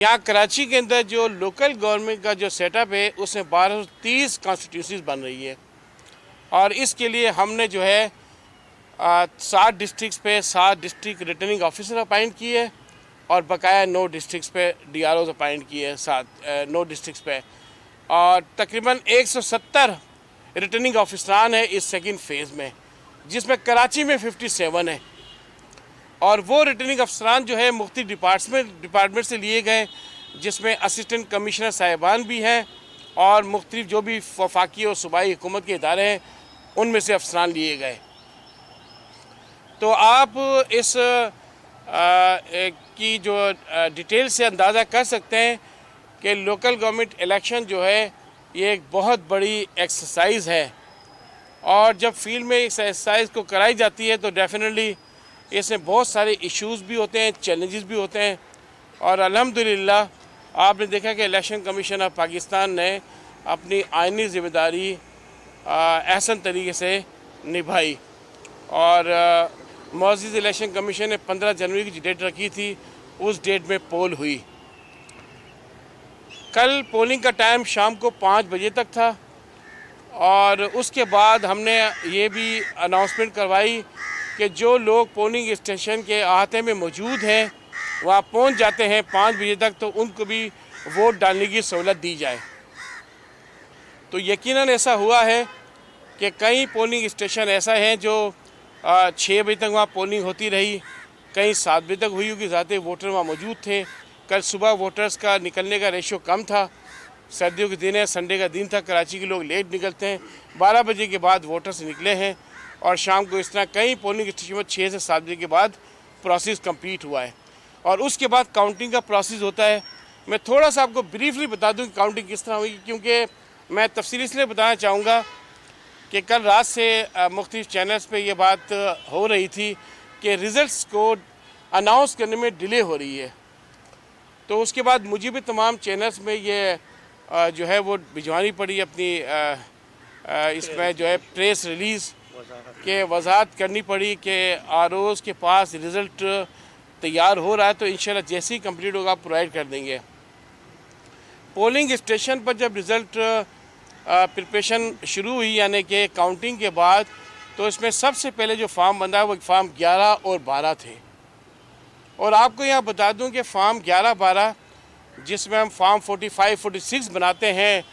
यहाँ कराची के अंदर जो लोकल गवर्नमेंट का जो सेटअप है उसमें 1230 कॉन्स्टिट्यूंसीज बन रही है और इसके लिए हमने जो है 7 डिस्ट्रिक्ट्स पे 7 डिस्ट्रिक्ट रिटर्निंग ऑफिसर अपॉइंट किए और बकाया 9 डिस्ट्रिक्ट्स पे DROs अपॉइंट किए 9 डिस्ट्रिक्ट्स पे और तकरीबन 170 रिटर्निंग ऑफिसरान है इस सेकंड फेज़ में, जिसमें कराची में 57 है और वो रिटर्निंग अफसरान जो है मुख्तलिफ डिपार्टमेंट से लिए गए, जिसमें असिस्टेंट कमिश्नर साहिबान भी हैं और मुख्तलिफ जो भी वफाकी और सूबाई हुकूमत के इदारे हैं उनमें से अफसरान लिए गए। तो आप इस की जो डिटेल से अंदाज़ा कर सकते हैं कि लोकल गवर्नमेंट इलेक्शन जो है ये एक बहुत बड़ी एक्सरसाइज है और जब फील्ड में इस एक्सरसाइज को कराई जाती है तो डेफिनेटली इसमें बहुत सारे इश्यूज़ भी होते हैं, चैलेंजेस भी होते हैं और अल्हम्दुलिल्लाह आपने देखा कि इलेक्शन कमीशन ऑफ पाकिस्तान ने अपनी आइनी ज़िम्मेदारी एहसन तरीके से निभाई और मौजूद इलेक्शन कमीशन ने 15 जनवरी की डेट रखी थी, उस डेट में पोल हुई। कल पोलिंग का टाइम शाम को 5 बजे तक था और उसके बाद हमने ये भी अनाउंसमेंट करवाई कि जो लोग पोलिंग स्टेशन के अहाते में मौजूद हैं वहाँ पहुँच जाते हैं 5 बजे तक तो उनको भी वोट डालने की सहूलत दी जाए। तो यकीनन ऐसा हुआ है कि कई पोलिंग स्टेशन ऐसा हैं जो 6 बजे तक वहाँ पोलिंग होती रही, कहीं 7 बजे तक हुई क्योंकि ज़्यादा वोटर वहाँ मौजूद थे। कल सुबह वोटर्स का निकलने का रेशो कम था, सर्दियों के दिन है, संडे का दिन था, कराची के लोग लेट निकलते हैं, 12 बजे के बाद वोटर्स निकले हैं और शाम को इस तरह कई पोलिंग स्टेशन में 6 से 7 बजे के बाद प्रोसेस कंप्लीट हुआ है और उसके बाद काउंटिंग का प्रोसेस होता है। मैं थोड़ा सा आपको ब्रीफली बता दूं कि काउंटिंग किस तरह हुई, क्योंकि मैं तफसील इसलिए बताना चाहूँगा कि कल रात से मुख्तलिफ चैनल्स पे ये बात हो रही थी कि रिज़ल्ट्स को अनाउंस करने में डिले हो रही है। तो उसके बाद मुझे भी तमाम चैनल्स में ये जो है वो भिजवानी पड़ी अपनी इसमें जो है प्रेस रिलीज़ के वजाहत करनी पड़ी कि ROs के पास रिज़ल्ट तैयार हो रहा है तो इंशाल्लाह जैसे ही कंप्लीट होगा प्रोवाइड कर देंगे। पोलिंग स्टेशन पर जब रिज़ल्ट प्रिपरेशन शुरू हुई यानी कि काउंटिंग के बाद, तो इसमें सबसे पहले जो फार्म बंदा वो फार्म 11 और 12 थे और आपको यहाँ बता दूँ कि फार्म 11-12 जिसमें हम फार्म 45-46 बनाते हैं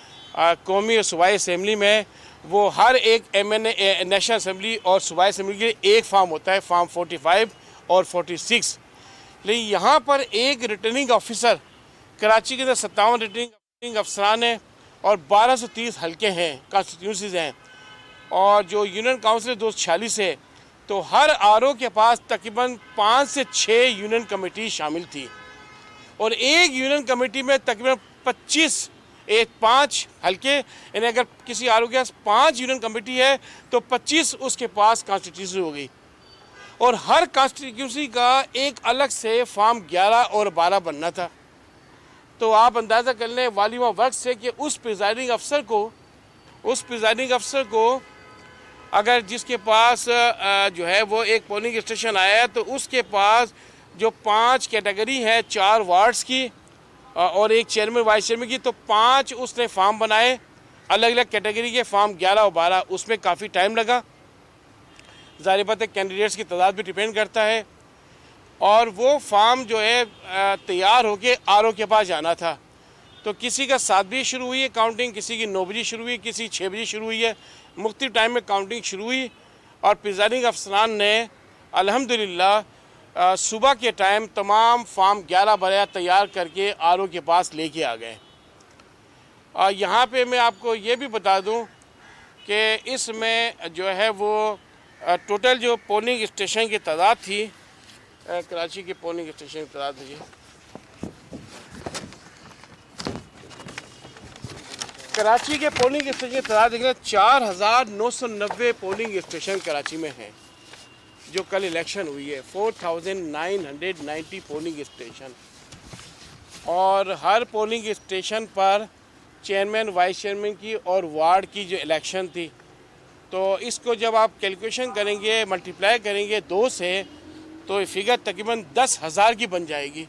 कौमी और सूबाई असम्बली में, वो हर एक MNA नेशनल असम्बली और सूबाई असम्बली के लिए एक फार्म होता है, फार्म 45 और 46। लेकिन यहाँ पर एक रिटर्निंग ऑफिसर, कराची के अंदर 57 रिटर्निंग अफसरान हैं और 1230 हल्के हैं, कॉन्स्टिट्यूंसीज हैं और जो यूनियन काउंसिल 246 है, तो हर RO के पास तकरीबन 5 से 6 यूनियन कमेटी शामिल थी और एक यूनियन कमेटी में तकरीबन 5 हल्के, यानी अगर किसी RO के पास 5 यूनियन कमेटी है तो 25 उसके पास कॉन्स्टिट्यूंसी हो गई और हर कॉन्स्टिट्यूंसी का एक अलग से फार्म 11 और 12 बनना था। तो आप अंदाज़ा कर लें वालिमा वर्क से कि उस प्रिजाइडिंग अफसर को अगर जिसके पास जो है वो एक पोलिंग स्टेशन आया है तो उसके पास जो 5 कैटेगरी है 4 वार्ड्स की और एक चेयरमैन वाइस चेयरमैन की, तो 5 उसने फार्म बनाए अलग अलग कैटेगरी के, फार्म 11 और 12। उसमें काफ़ी टाइम लगा, ज़ाहिर बात है कैंडिडेट्स की तादाद भी डिपेंड करता है और वो फार्म जो है तैयार होके RO के पास जाना था। तो किसी का 7 बजे शुरू हुई है काउंटिंग, किसी की 9 बजे शुरू हुई, किसी 6 बजे शुरू हुई है, मुख्तलिफ टाइम में काउंटिंग शुरू हुई और प्रिजाइडिंग अफसरान ने अल्हम्दुलिल्लाह सुबह के टाइम तमाम फार्म 11-12 तैयार करके RO के पास लेके आ गए। यहाँ पे मैं आपको ये भी बता दूँ कि इसमें जो है वो टोटल जो पोलिंग स्टेशन की तादाद थी, कराची के पोलिंग स्टेशन की तादाद है, कराची के पोलिंग स्टेशन की तादाद देखिए 4990 पोलिंग स्टेशन कराची में हैं जो कल इलेक्शन हुई है, 4990 पोलिंग स्टेशन और हर पोलिंग स्टेशन पर चेयरमैन वाइस चेयरमैन की और वार्ड की जो इलेक्शन थी, तो इसको जब आप कैलकुलेशन करेंगे, मल्टीप्लाई करेंगे 2 से, तो फिगर तकरीबन 10,000 की बन जाएगी।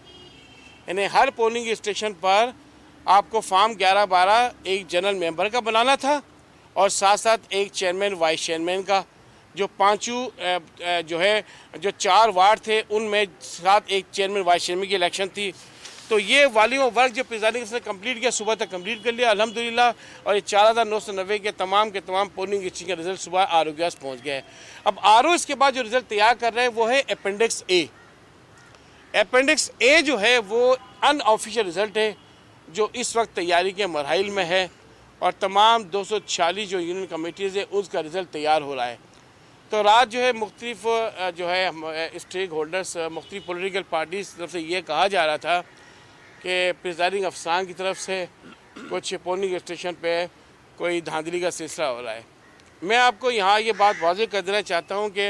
यानी हर पोलिंग स्टेशन पर आपको फॉर्म 11-12 एक जनरल मेंबर का बनाना था और साथ साथ एक चेयरमैन वाइस चेयरमैन का। जो पांचों जो है जो 4 वार्ड थे उनमें साथ एक चेयरमैन वाइस चेयरमैन की इलेक्शन थी। तो ये वालियों वर्क जो प्रिजाइडिंग अफसर कंप्लीट किया, सुबह तक कंप्लीट कर लिया अल्हम्दुलिल्लाह। और ये 4990 के तमाम पोलिंग स्टेशन के रिजल्ट सुबह आर पहुँच गए। अब आर इसके बाद जो रिजल्ट तैयार कर रहे हैं वो है अपेंडिक्स ए। अपेंडिक्स ए जो है वो अनऑफिशियल रिजल्ट है जो इस वक्त तैयारी के मरहल में है और तमाम 246 जो यूनियन कमेटीज़ है उसका रिज़ल्ट तैयार हो रहा है। तो रात जो है मुख्तलिफ जो है स्टेक होल्डर्स मुख्तलिफ पॉलिटिकल पार्टीज़ की तरफ से ये कहा जा रहा था कि प्रिजाइडिंग अफसरान की तरफ से कुछ पोलिंग स्टेशन पे कोई धांधली का सिलसिला हो रहा है। मैं आपको यहाँ ये बात वाज़ेह कर देना चाहता हूँ कि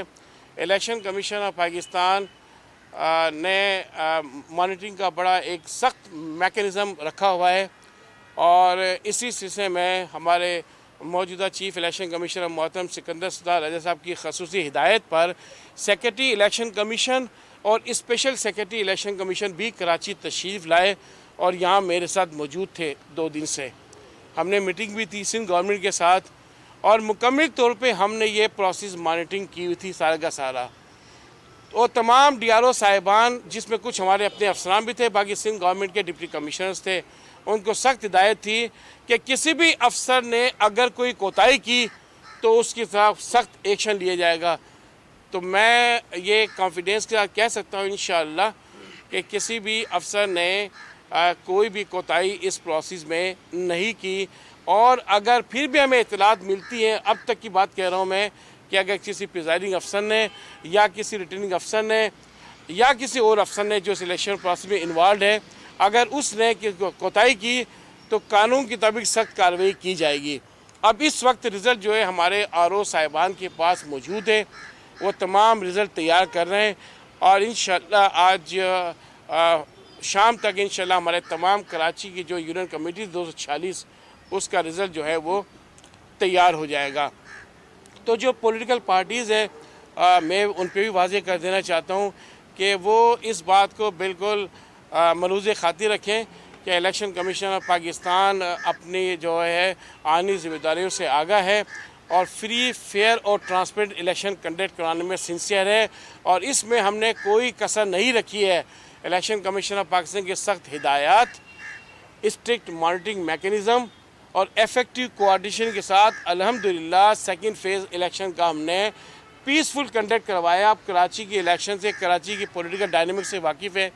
इलेक्शन कमीशन ऑफ पाकिस्तान ने मॉनिटरिंग का बड़ा एक सख्त मैकेनिज़्म रखा हुआ है और इसी सिलसिले में हमारे मौजूदा चीफ इलेक्शन कमिश्नर मोहतरम सिकंदर सदार रजा साहब की खसूसी हिदायत पर सेक्रेटरी इलेक्शन कमीशन और स्पेशल सेक्रेटरी इलेक्शन कमीशन भी कराची तशरीफ़ लाए और यहाँ मेरे साथ मौजूद थे 2 दिन से। हमने मीटिंग भी थी सिंध गवर्नमेंट के साथ और मुकम्मल तौर पे हमने ये प्रोसेस मॉनिटरिंग की हुई थी सारा का सारा। और तमाम DRO साहिबान जिसमें कुछ हमारे अपने अफसरान भी थे, बाकी सिंध गवर्नमेंट के डिप्टी कमिश्नर्स थे, उनको सख्त हिदायत थी कि किसी भी अफसर ने अगर कोई कोताही की तो उसकी तरफ सख्त एक्शन लिया जाएगा। तो मैं ये कॉन्फिडेंस के साथ कह सकता हूँ इंशाअल्लाह कि किसी भी अफसर ने कोई भी कोताही इस प्रोसेस में नहीं की। और अगर फिर भी हमें इत्तलात मिलती हैं, अब तक की बात कह रहा हूँ मैं, कि अगर किसी प्रिजाइडिंग अफसर ने या किसी रिटर्निंग अफसर ने या किसी और अफसर ने जो सिलेक्शन प्रोसेस में इन्वॉल्व है, अगर उसने कोताही की तो कानून के मुताबिक सख्त कार्रवाई की जाएगी। अब इस वक्त रिज़ल्ट जो है हमारे RO साहिबान के पास मौजूद है, वो तमाम रिज़ल्ट तैयार कर रहे हैं और इंशाअल्लाह आज शाम तक इंशाअल्लाह हमारे तमाम कराची की जो यूनियन कमेटी 246 उसका रिज़ल्ट जो है वो तैयार हो जाएगा। तो जो पॉलिटिकल पार्टीज़ है मैं उन पर भी वाज़ेह कर देना चाहता हूँ कि वो इस बात को बिल्कुल मलूज़ खातिर रखें कि इलेक्शन कमीशन ऑफ पाकिस्तान अपनी जो है आनी ज़िम्मेदारियों से आगाह है और फ्री फेयर और ट्रांसपेरेंट इलेक्शन कंडक्ट कराने में सिंसियर है और इसमें हमने कोई कसर नहीं रखी है। इलेक्शन कमीशन ऑफ पाकिस्तान की सख्त हिदायत, स्ट्रिक्ट मॉनिटरिंग मैकेनिज़्म और इफेक्टिव कोऑर्डिनेशन के साथ अल्हम्दुलिल्लाह सेकंड फेज़ इलेक्शन का हमने पीसफुल कंडक्ट करवाया। आप कराची की इलेक्शन से, कराची की पॉलिटिकल डायनामिक से वाकिफ़ है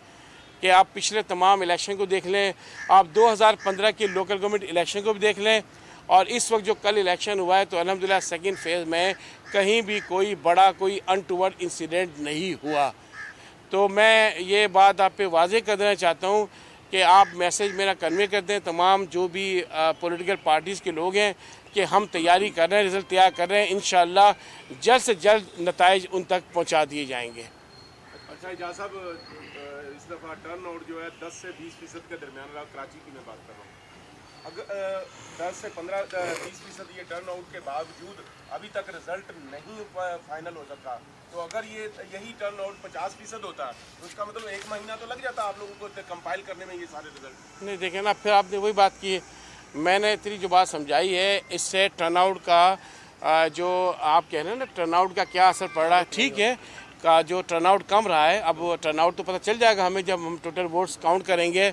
कि आप पिछले तमाम इलेक्शन को देख लें, आप 2015 के लोकल गवर्नमेंट इलेक्शन को भी देख लें और इस वक्त जो कल इलेक्शन हुआ है तो अल्हम्दुलिल्लाह सेकंड फेज़ में कहीं भी कोई बड़ा कोई अनटूवर्ड इंसिडेंट नहीं हुआ। तो मैं ये बात आप पे वाज़ेह कर देना चाहता हूँ कि आप मैसेज मेरा कन्वे कर दें तमाम जो भी पॉलिटिकल पार्टीज़ के लोग हैं कि हम तैयारी कर रहे हैं, रिज़ल्ट तैयार कर रहे हैं, इंशाअल्लाह जल्द से जल्द नताइज उन तक पहुँचा दिए जाएंगे। अच्छा एजाज साहब, इस दफ़ा टर्न आउट जो है 10 से 20% के दरमियान रहा, कराची की मैं बात कर रहा हूँ। अगर 10 से 15-20% ये टर्न आउट के बावजूद अभी तक रिजल्ट नहीं फाइनल हो सका, तो अगर यही टर्न आउट 50% होता तो उसका मतलब 1 महीना तो लग जाता आप लोगों को कंपाइल करने में ये सारे रिजल्ट। नहीं देखें ना, फिर आपने वही बात की, मैंने इतनी जो बात समझाई है इससे टर्न आउट का जो आप कह रहे हैं ना टर्न आउट का क्या असर पड़ रहा है, ठीक है का जो टर्न आउट कम रहा है, अब टर्न आउट तो पता चल जाएगा हमें जब हम टोटल वोट्स काउंट करेंगे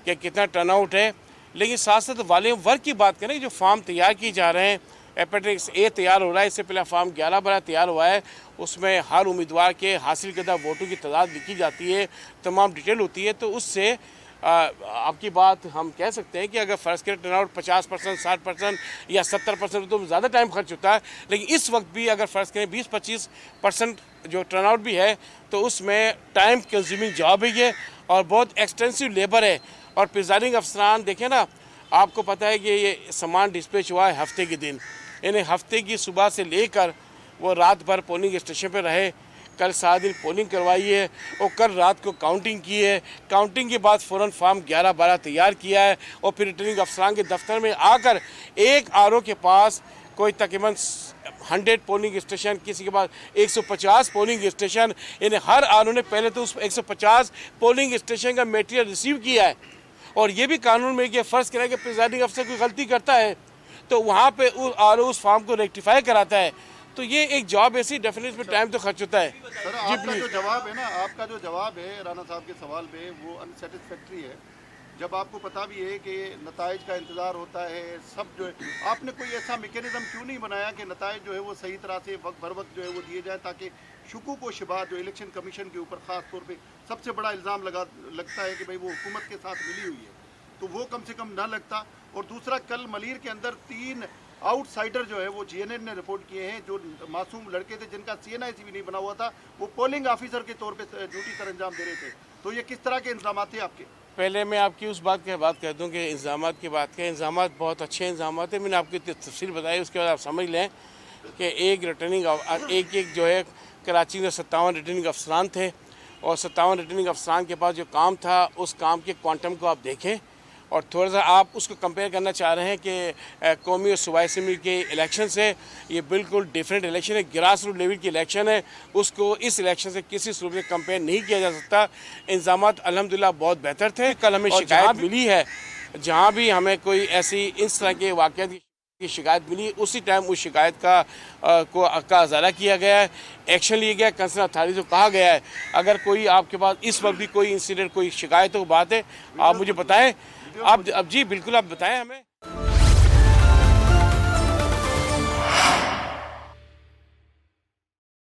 कि कितना टर्न आउट है। लेकिन साथ साथ वॉल्यूम वर्क की बात करें, जो फॉर्म तैयार किए जा रहे हैं, अपेंडिक्स ए तैयार हो रहा है, इससे पहले फॉर्म 11-12 तैयार हुआ है, उसमें हर उम्मीदवार के हासिल करदा वोटों की तादाद लिखी जाती है, तमाम डिटेल होती है। तो उससे आपकी बात हम कह सकते हैं कि अगर फ़र्ज़ करें टर्न आउट 50%, 60% या 70% तो ज़्यादा टाइम खर्च होता है, लेकिन इस वक्त भी अगर फ़र्ज़ करें 20-25% जो टर्न आउट भी है तो उसमें टाइम कंज्यूमिंग जॉब है ये और बहुत एक्सटेंसिव लेबर है। और प्रिजाइडिंग अफसरान देखें ना, आपको पता है कि ये सामान डिस्पैच हुआ है हफ्ते के दिन, यानी हफ्ते की सुबह से लेकर वो रात भर पोलिंग स्टेशन पर रहे, कल 7 दिन पोलिंग करवाई है और कल रात को काउंटिंग की है, काउंटिंग के बाद फ़ौरन फॉर्म 11-12 तैयार किया है और फिर रिटर्निंग अफसरान के दफ्तर में आकर एक RO के पास कोई तकरीबन 100 पोलिंग स्टेशन, किसी के पास 150 पोलिंग स्टेशन, यानी हर आनू ने पहले तो उस 150 पोलिंग स्टेशन का मटेरियल रिसीव किया है। और ये भी कानून में कि फ़र्ज़ करें कि प्रिजाइडिंग अफसर कोई गलती करता है तो वहाँ पे उस फॉर्म को रेक्टिफाई कराता है। तो ये एक जॉब ऐसी डेफिनेटली टाइम तो खर्च होता है। सर आपका जो जवाब है ना, आपका जो जवाब है राणा साहब के सवाल पे वो अनसेटिस्फैक्ट्री है। जब आपको पता भी है कि नताइज का इंतज़ार होता है, सब जो है, आपने कोई ऐसा मैकेनिज्म क्यों नहीं बनाया कि नताइज जो है वो सही तरह से वक्त भर वक्त जो है वो दिए जाए, ताकि शुकूक व शुबहात जो इलेक्शन कमीशन के ऊपर ख़ास तौर पे सबसे बड़ा इल्ज़ाम लगता है कि भाई वो हुकूमत के साथ मिली हुई है, तो वो कम से कम ना लगता। और दूसरा, कल मलीर के अंदर 3 आउटसाइडर जो है वो GNN ने रिपोर्ट किए हैं, जो मासूम लड़के थे जिनका CNIC भी नहीं बना हुआ था, वो पोलिंग ऑफिसर के तौर पे ड्यूटी सर अंजाम दे रहे थे। तो ये किस तरह के इंतजाम थे आपके? पहले मैं आपकी उस बात की बात कर दूं कि इंतजाम की बात करें, इंतजाम बहुत अच्छे इंतजाम थे। मैंने आपकी तफसील बताई, उसके बाद आप समझ लें कि एक जो है कराची में 57 रिटर्निंग अफसरान थे और 57 रिटर्निंग अफसरान के पास जो काम था उस काम के क्वांटम को आप देखें और थोड़ा सा आप उसको कंपेयर करना चाह रहे हैं कि कौमी और सूबाई असेंबली के इलेक्शन से ये बिल्कुल डिफरेंट इलेक्शन है, ग्रास रूट लेवल की इलेक्शन है, उसको इस इलेक्शन से किसी सूरत में कंपेयर नहीं किया जा सकता। इंतजाम अल्हम्दुलिल्लाह बहुत बेहतर थे। कल हमें शिकायत मिली है, जहाँ भी हमें कोई ऐसी इस तरह के वाक़यात की शिकायत मिली, उसी टाइम उस शिकायत का अजाला किया गया है, एक्शन लिया गया, कंसर्न अथॉरिटी को कहा गया है अगर कोई आपके पास इस वक्त भी कोई इंसिडेंट, कोई शिकायत हो, बात है, आप मुझे बताएं। आप जी बिल्कुल आप बताएं हमें।